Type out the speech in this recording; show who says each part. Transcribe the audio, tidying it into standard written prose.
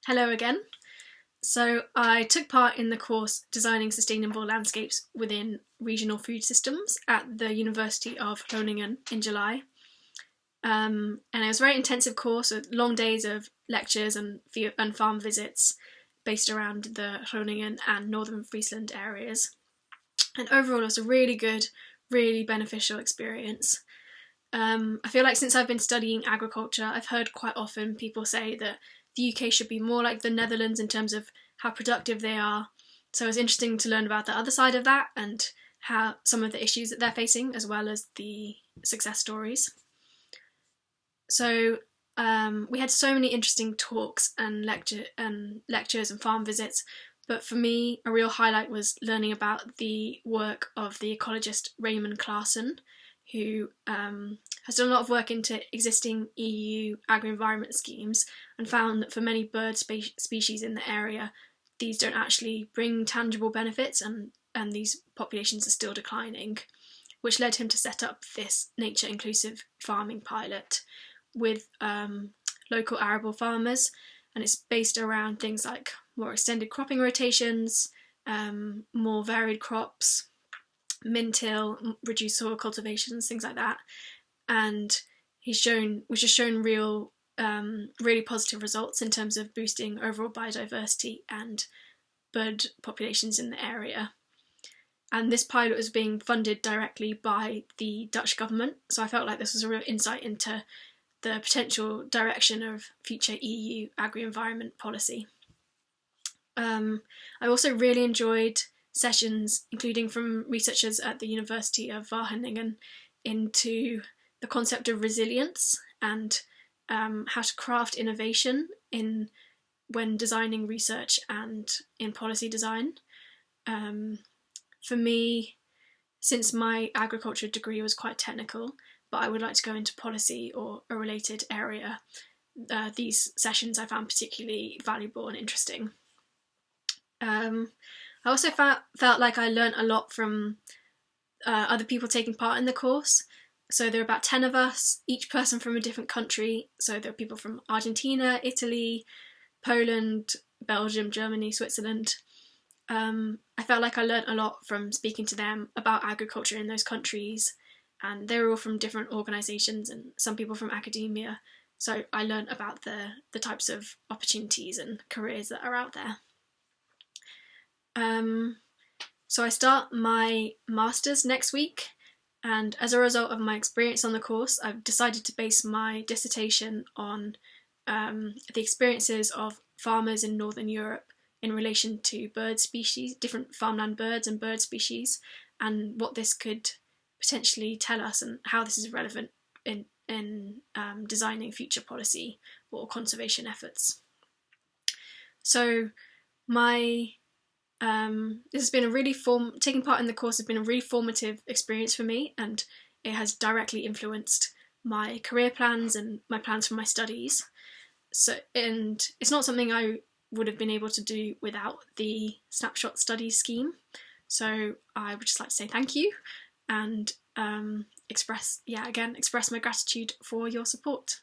Speaker 1: Hello again. So I took part in the course Designing Sustainable Landscapes within Regional Food Systems at the University of Groningen in July. And it was a very intensive course with long days of lectures and farm visits based around the Groningen and Northern Friesland areas. And overall it was a really good, really beneficial experience. I feel like since I've been studying agriculture, I've heard quite often people say that the UK should be more like the Netherlands in terms of how productive they are. So it was interesting to learn about the other side of that and how some of the issues that they're facing, as well as the success stories. So we had so many interesting talks and lectures and farm visits, but for me, a real highlight was learning about the work of the ecologist Raymond Claassen, who has done a lot of work into existing EU agri-environment schemes and found that for many bird species in the area, these don't actually bring tangible benefits and these populations are still declining, which led him to set up this nature-inclusive farming pilot with local arable farmers, and it's based around things like more extended cropping rotations, more varied crops, min-till, reduced soil cultivations, things like that. And he's shown really positive results in terms of boosting overall biodiversity and bird populations in the area. And this pilot was being funded directly by the Dutch government, so I felt like this was a real insight into the potential direction of future EU agri-environment policy. I also really enjoyed sessions, including from researchers at the University of Wageningen, into the concept of resilience and how to craft innovation when designing research and in policy design. For me, since my agriculture degree was quite technical, but I would like to go into policy or a related area, these sessions I found particularly valuable and interesting. I also felt like I learnt a lot from other people taking part in the course. So there are about 10 of us, each person from a different country. So there are people from Argentina, Italy, Poland, Belgium, Germany, Switzerland. I felt like I learnt a lot from speaking to them about agriculture in those countries, and they were all from different organisations and some people from academia. So I learnt about the types of opportunities and careers that are out there. So I start my master's next week, and as a result of my experience on the course, I've decided to base my dissertation on the experiences of farmers in Northern Europe in relation to bird species, different farmland birds and bird species, and what this could potentially tell us and how this is relevant in designing future policy or conservation efforts. So this has been a really taking part in the course has been a really formative experience for me, and it has directly influenced my career plans and my plans for my studies. And it's not something I would have been able to do without the Snapshot Studies scheme. So I would just like to say thank you and express my gratitude for your support.